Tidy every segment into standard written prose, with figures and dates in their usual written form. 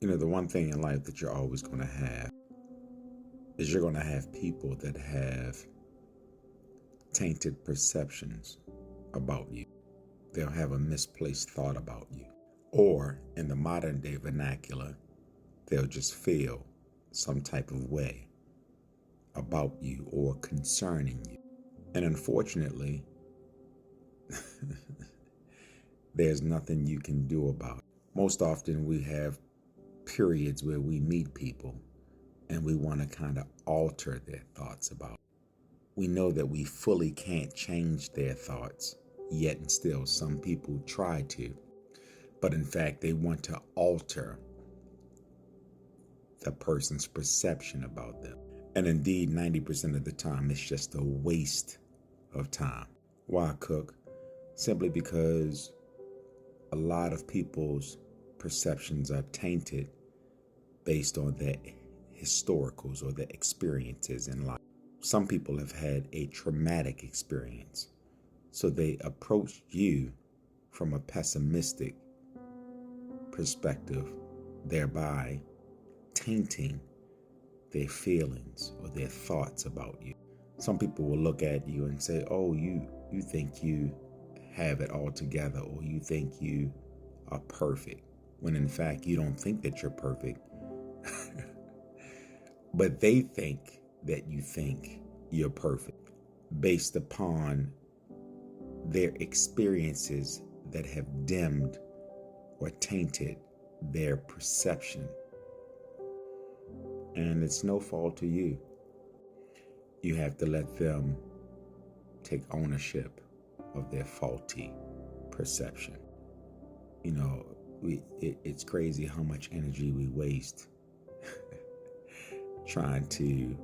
The one thing in life that you're always going to have is you're going to have people that have tainted perceptions about you. They'll have a misplaced thought about you. Or in the modern day vernacular, they'll just feel some type of way about you or concerning you. And unfortunately, there's nothing you can do about it. Most often we have periods where we meet people and we want to kind of alter their thoughts about it. We know that we fully can't change their thoughts, yet and still some people try to. But in fact, they want to alter the person's perception about them. And indeed, 90% of the time, it's just a waste of time. Why, Cook? Simply because a lot of people's perceptions are tainted based on their historicals or their experiences in life. Some people have had a traumatic experience, so they approached you from a pessimistic perspective, thereby tainting their feelings or their thoughts about you. Some people will look at you and say, oh, you think you have it all together, or you think you are perfect, when in fact you don't think that you're perfect. But they think that you think you're perfect based upon their experiences that have dimmed or tainted their perception. And it's no fault to you. You have to let them take ownership of their faulty perception. It's crazy how much energy we waste trying to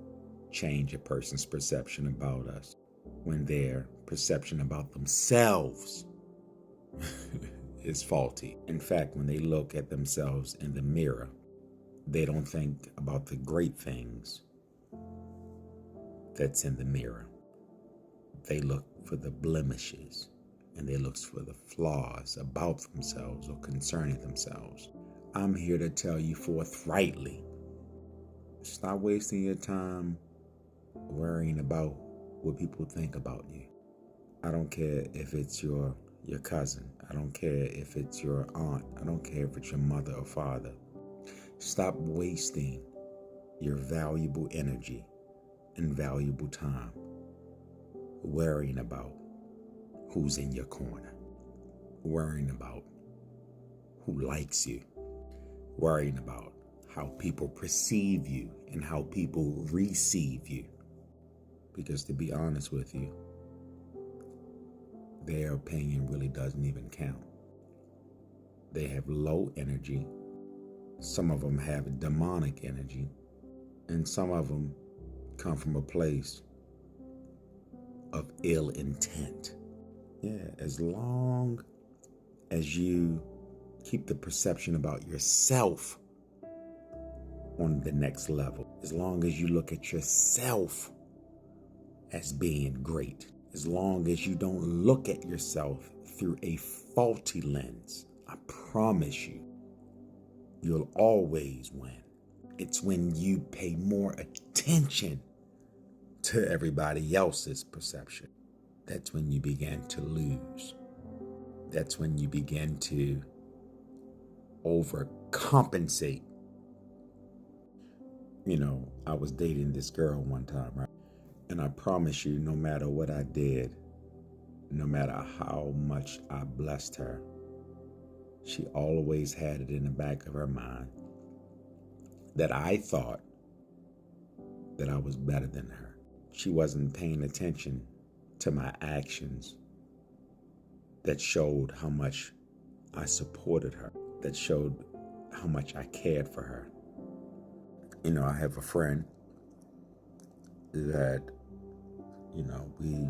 change a person's perception about us when their perception about themselves is faulty. In fact, when they look at themselves in the mirror, they don't think about the great things that's in the mirror. They look for the blemishes and they look for the flaws about themselves or concerning themselves. I'm here to tell you forthrightly, stop wasting your time worrying about what people think about you. I don't care if it's your cousin. I don't care if it's your aunt. I don't care if it's your mother or father. Stop wasting your valuable energy and valuable time worrying about who's in your corner, worrying about who likes you, worrying about how people perceive you and how people receive you. Because to be honest with you, their opinion really doesn't even count. They have low energy. Some of them have demonic energy. And some of them come from a place of ill intent. Yeah, as long as you keep the perception about yourself on the next level, as long as you look at yourself as being great, as long as you don't look at yourself through a faulty lens, I promise you, you'll always win. It's when you pay more attention to everybody else's perception, that's when you begin to lose. That's when you begin to overcompensate. I was dating this girl one time, right? And I promise you, no matter what I did, no matter how much I blessed her, she always had it in the back of her mind that I thought that I was better than her. She wasn't paying attention to my actions that showed how much I supported her, that showed how much I cared for her. I have a friend that, we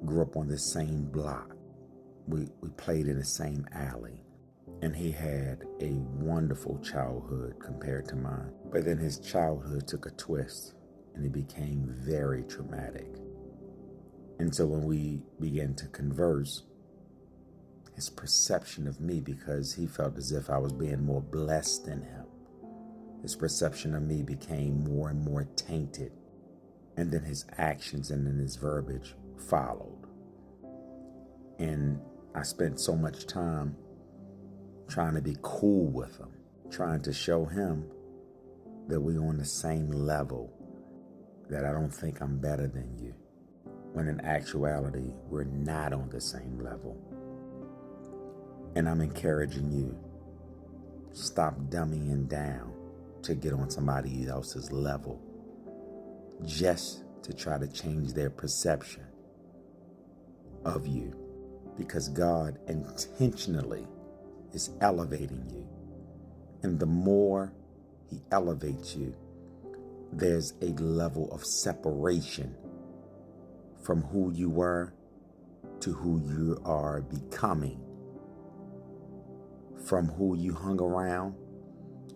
grew up on the same block. We played in the same alley. And he had a wonderful childhood compared to mine. But then his childhood took a twist and it became very traumatic. And so when we began to converse, his perception of me because he felt as if I was being more blessed than him. His perception of me became more and more tainted. And then his actions and then his verbiage followed. And I spent so much time trying to be cool with him, trying to show him that we're on the same level, that I don't think I'm better than you, when in actuality, we're not on the same level. And I'm encouraging you, stop dumbing down to get on somebody else's level, just to try to change their perception of you, because God intentionally is elevating you. And the more he elevates you, there's a level of separation from who you were to who you are becoming, from who you hung around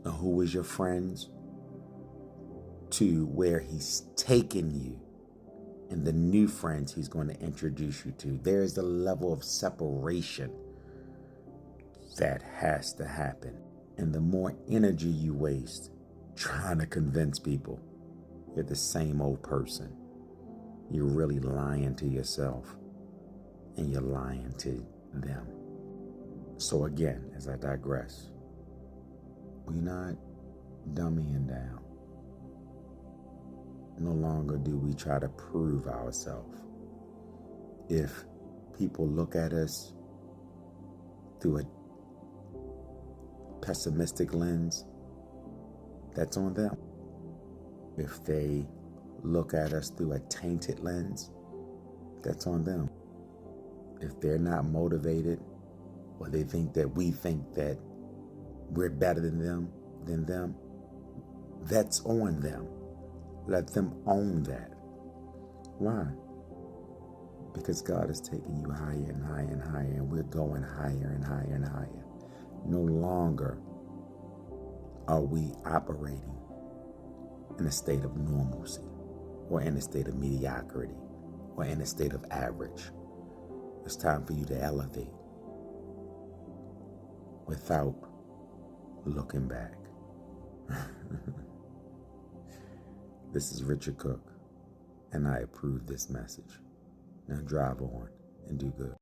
and who was your friends to where he's taken you and the new friends he's going to introduce you to. There's a level of separation that has to happen. And the more energy you waste trying to convince people you're the same old person, you're really lying to yourself and you're lying to them. So again, as I digress, we're not dumbing down. No longer do we try to prove ourselves. If people look at us through a pessimistic lens, that's on them. If they look at us through a tainted lens, that's on them. If they're not motivated, or they think that we think that we're better than them, that's on them. Let them own that. Why? Because God is taking you higher and higher and higher, and we're going higher and higher and higher. No longer are we operating in a state of normalcy, or in a state of mediocrity, or in a state of average. It's time for you to elevate without looking back. This is Richard Cook, and I approve this message. Now drive on and do good.